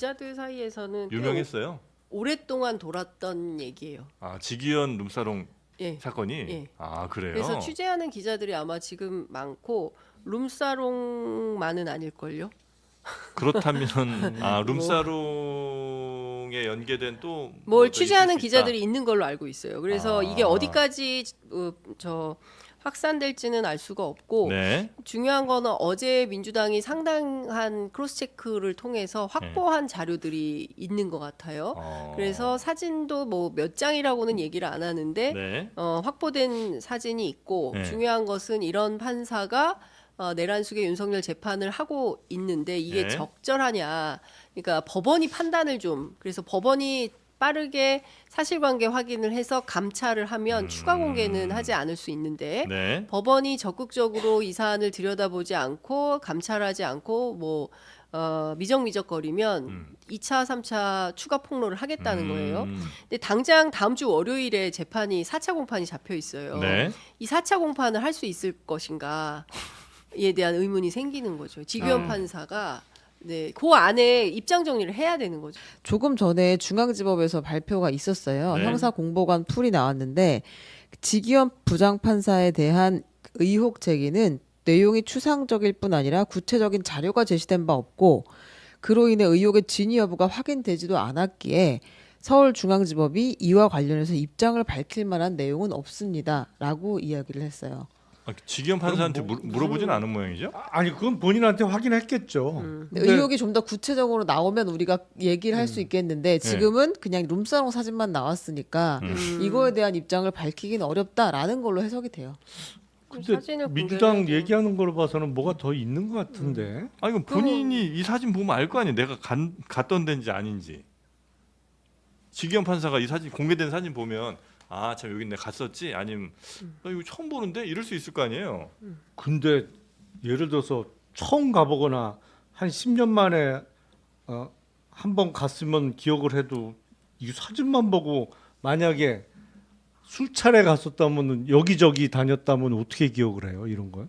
기자들 사이에서는 유명했어요. 오랫동안 돌았던 얘기예요. 아, 지기현 룸사롱 예. 사건이. 예. 아, 그래요. 그래서 취재하는 기자들이 아마 지금 많고 룸사롱만은 아닐걸요. 그렇다면 아, 뭐. 룸사롱에 연계된 또 뭘 더 취재하는 있을 수 기자들이 있는 걸로 알고 있어요. 그래서 이게 아. 어디까지 저 확산될지는 알 수가 없고 네. 중요한 거는 어제 민주당이 상당한 크로스 체크를 통해서 확보한 자료들이 있는 것 같아요. 그래서 사진도 뭐 몇 장이라고는 얘기를 안 하는데 네. 확보된 사진이 있고 네. 중요한 것은 이런 판사가 내란숙의 윤석열 재판을 하고 있는데 이게 네. 적절하냐. 그러니까 법원이 판단을 좀 그래서 법원이 빠르게 사실관계 확인을 해서 감찰을 하면 추가 공개는 하지 않을 수 있는데 네. 법원이 적극적으로 이 사안을 들여다보지 않고 감찰하지 않고 뭐 미적미적거리면 2차, 3차 추가 폭로를 하겠다는 거예요. 근데 당장 다음 주 월요일에 재판이 4차 공판이 잡혀 있어요. 네. 이 4차 공판을 할 수 있을 것인가에 대한 의문이 생기는 거죠. 지규현 판사가 네, 그 안에 입장 정리를 해야 되는 거죠. 조금 전에 중앙지법에서 발표가 있었어요. 네. 형사공보관 풀이 나왔는데 지기현 부장판사에 대한 의혹 제기는 내용이 추상적일 뿐 아니라 구체적인 자료가 제시된 바 없고 그로 인해 의혹의 진위 여부가 확인되지도 않았기에 서울중앙지법이 이와 관련해서 입장을 밝힐 만한 내용은 없습니다라고 이야기를 했어요. 아, 지기현 판사한테 물어보진 않은 모양이죠? 아니 그건 본인한테 확인했겠죠. 근데 의혹이 좀 더 구체적으로 나오면 우리가 얘기를 할 수 있겠는데 지금은 그냥 룸사롱 사진만 나왔으니까 이거에 대한 입장을 밝히기는 어렵다라는 걸로 해석이 돼요. 근데 사진을 민주당 공개를 얘기하는 걸로 봐서는 뭐가 더 있는 것 같은데. 아, 이건 본인이 이 사진 보면 알 거 아니에요. 내가 갔던 데인지 아닌지. 지기현 판사가 이 사진 공개된 사진 보면 아, 참 여기 내가 갔었지? 아니면 나 이거 처음 보는데 이럴 수 있을 거 아니에요. 근데 예를 들어서 처음 가보거나 한 10년 만에 한 번 갔으면 기억을 해도 이 사진만 보고 만약에 술차례 갔었다면 여기저기 다녔다면 어떻게 기억을 해요? 이런 걸?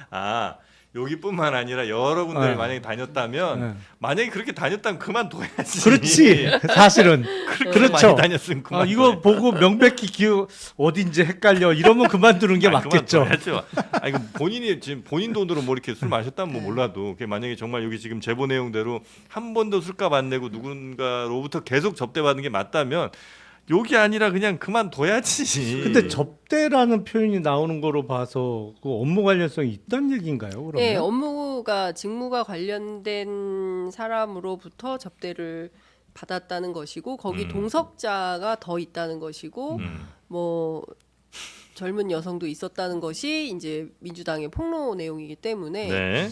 아, 여기뿐만 아니라 여러 군데를 네. 만약에 다녔다면 네. 만약에 그렇게 다녔다면 그만둬야지. 그렇지. 사실은 그렇게 그렇죠. 많이 다녔으면 그만. 이거 보고 명백히 기억 어딘지 헷갈려 이러면 그만두는 게 맞겠죠. 아, 이거 본인이 지금 본인 돈으로 뭐 이렇게 술 마셨다면 뭐 몰라도 그게 만약에 정말 여기 지금 제보 내용대로 한 번도 술값 안 내고 누군가로부터 계속 접대받은 게 맞다면 욕이 아니라 그냥 그만둬야지. 근데 접대라는 표현이 나오는 거로 봐서 그 업무 관련성이 있다는 얘기인가요? 그러면? 네, 업무가 직무가 관련된 사람으로부터 접대를 받았다는 것이고 거기 동석자가 더 있다는 것이고 뭐 젊은 여성도 있었다는 것이 이제 민주당의 폭로 내용이기 때문에 네.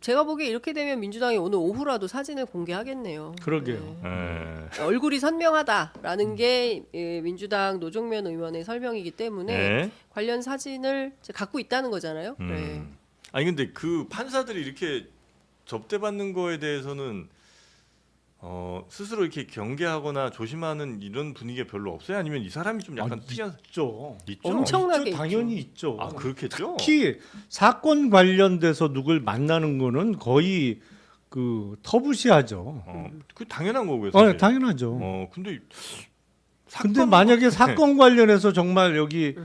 제가 보기에 이렇게 되면 민주당이 오늘 오후라도 사진을 공개하겠네요. 그러게요. 네. 얼굴이 선명하다라는 게 민주당 노정면 의원의 설명이기 때문에 네. 관련 사진을 갖고 있다는 거잖아요. 네. 아니 근데 그 판사들이 이렇게 접대받는 거에 대해서는 스스로 이렇게 경계하거나 조심하는 이런 분위기가 별로 없어요? 아니면 이 사람이 좀 약간 특이한 있죠. 있죠? 엄청나게 있죠. 당연히 있죠. 아, 그렇겠죠? 특히 사건 관련돼서 누굴 만나는 거는 거의 그 터부시하죠. 그 당연한 거고요. 사실. 당연하죠. 근데 근데 사건- 만약에 사건 관련해서 정말 여기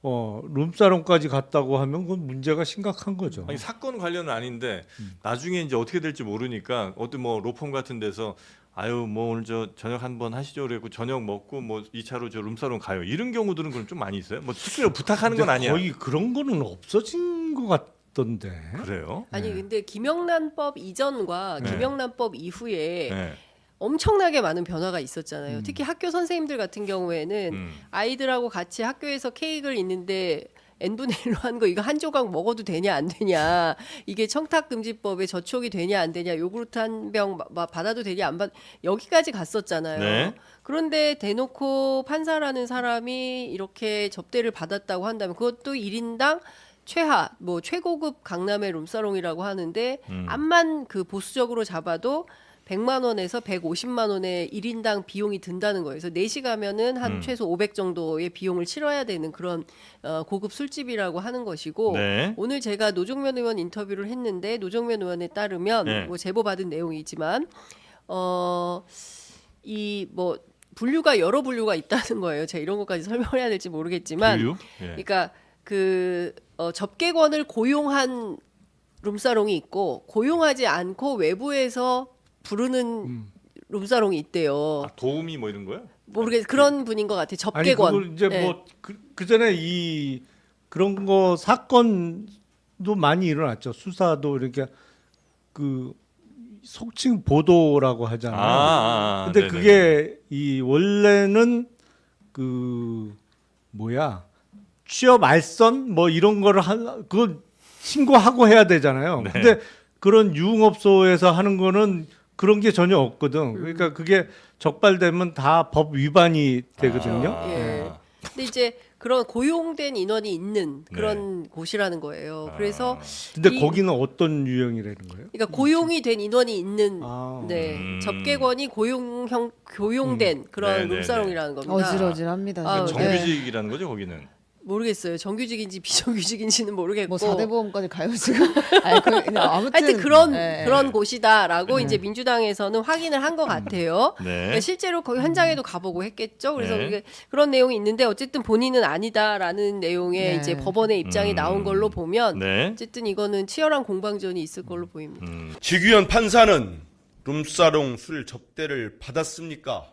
룸사롱까지 갔다고 하면 그건 문제가 심각한 거죠. 아니 사건 관련은 아닌데 나중에 이제 어떻게 될지 모르니까 어떤 뭐 로펌 같은 데서 아유 뭐 오늘 저 저녁 한번 하시죠 그래고 저녁 먹고 뭐 2차로 저 룸사롱 가요 이런 경우들은 그럼 좀 많이 있어요. 뭐 특별히 부탁하는 건 근데 아니야. 거의 그런 거는 없어진 것 같던데. 그래요? 아니 근데 김영란법 이전과 네. 김영란법 이후에 네. 엄청나게 많은 변화가 있었잖아요. 특히 학교 선생님들 같은 경우에는 아이들하고 같이 학교에서 케이크를 있는데 n분의 1로 한 거 이거 한 조각 먹어도 되냐 안 되냐 이게 청탁금지법에 저촉이 되냐 안 되냐 요구르트 한 병 받아도 되냐 안 받 여기까지 갔었잖아요. 네. 그런데 대놓고 판사라는 사람이 이렇게 접대를 받았다고 한다면 그것도 1인당 최하 뭐 최고급 강남의 룸사롱이라고 하는데 암만 그 보수적으로 잡아도 100만 원에서 150만 원의 1인당 비용이 든다는 거예요. 그래서 4시 가면은 한 최소 500 정도의 비용을 치러야 되는 그런 고급 술집이라고 하는 것이고 네. 오늘 제가 노정면 의원 인터뷰를 했는데 노정면 의원에 따르면 네. 뭐 제보 받은 내용이지만 이 뭐 분류가 여러 분류가 있다는 거예요. 제가 이런 것까지 설명을 해야 될지 모르겠지만 분류? 예. 그러니까 그 접객원을 고용한 룸사롱이 있고 고용하지 않고 외부에서 부르는 룸사롱이 있대요. 아, 도우미 뭐 이런 거요? 모르겠 그런 분인 것 같아요. 아니 접객원. 그걸 이제 네. 뭐 그 전에 이 그런 거 사건도 많이 일어났죠. 수사도 이렇게 그 속칭 보도라고 하잖아요. 근데 네네. 그게 이 원래는 그 뭐야 취업 알선 뭐 이런 거를 그걸 신고하고 해야 되잖아요. 네. 근데 그런 유흥업소에서 하는 거는 그런 게 전혀 없거든. 그러니까 그게 적발되면 다 법 위반이 되거든요. 예. 근데 이제 그런 고용된 인원이 있는 그런 곳이라는 거예요. 그래서 근데 이- 거기는 어떤 유형이라는 거예요? 그러니까 고용이 된 인원이 있는 아. 네 접객원이 고용된 그런 네네네. 룸사롱이라는 겁니다. 어질어질합니다. 아, 정말. 네. 정규직이라는 거죠 거기는. 모르겠어요. 정규직인지 비정규직인지는 모르겠고. 뭐 4대 보험까지 가요 지금. 아니, 그냥 아무튼 하여튼 그런 네. 그런 곳이다라고 이제 민주당에서는 확인을 한 것 같아요. 네. 그러니까 실제로 거기 현장에도 가보고 했겠죠. 그래서 네. 그게 그런 내용이 있는데 어쨌든 본인은 아니다라는 내용의 네. 이제 법원의 입장이 나온 걸로 보면 네. 어쨌든 이거는 치열한 공방전이 있을 걸로 보입니다. 지규현 판사는 룸사롱 술 접대를 받았습니까?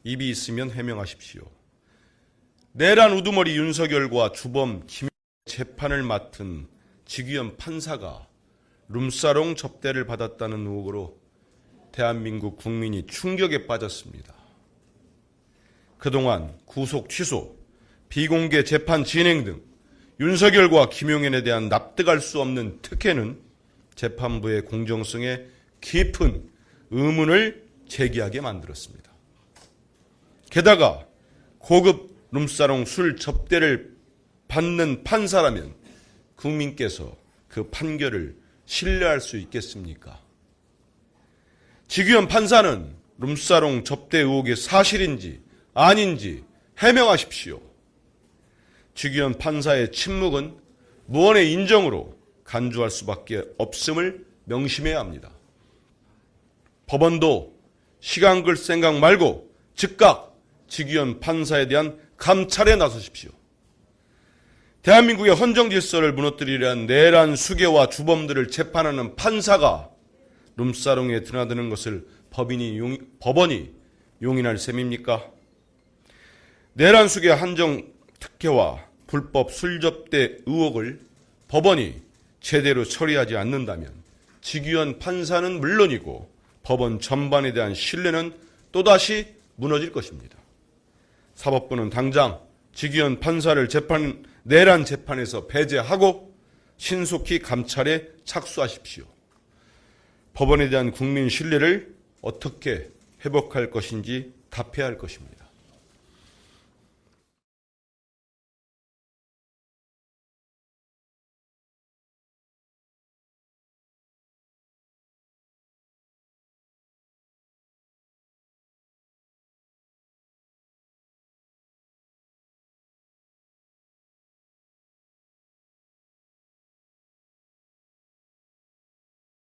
입이 있으면 해명하십시오. 내란 우두머리 윤석열과 주범 김 재판을 맡은 지규현 판사가 룸사롱 접대를 받았다는 의혹으로 대한민국 국민이 충격에 빠졌습니다. 그동안 구속 취소, 비공개 재판 진행 등 윤석열과 김용현에 대한 납득할 수 없는 특혜는 재판부의 공정성에 깊은 의문을 제기하게 만들었습니다. 게다가 고급 룸사롱 술 접대를 받는 판사라면 국민께서 그 판결을 신뢰할 수 있겠습니까? 지규현 판사는 룸사롱 접대 의혹이 사실인지 아닌지 해명하십시오. 지규현 판사의 침묵은 무언의 인정으로 간주할 수밖에 없음을 명심해야 합니다. 법원도 시간 끌 생각 말고 즉각 지규현 판사에 대한 감찰에 나서십시오. 대한민국의 헌정 질서를 무너뜨리려는 내란 수괴와 주범들을 재판하는 판사가 룸사롱에 드나드는 것을 법원이 용인할 셈입니까? 내란 수괴 한정 특혜와 불법 술접대 의혹을 법원이 제대로 처리하지 않는다면 지규현 판사는 물론이고 법원 전반에 대한 신뢰는 또다시 무너질 것입니다. 사법부는 당장 지규현 판사를 내란 재판에서 배제하고 신속히 감찰에 착수하십시오. 법원에 대한 국민 신뢰를 어떻게 회복할 것인지 답해야 할 것입니다.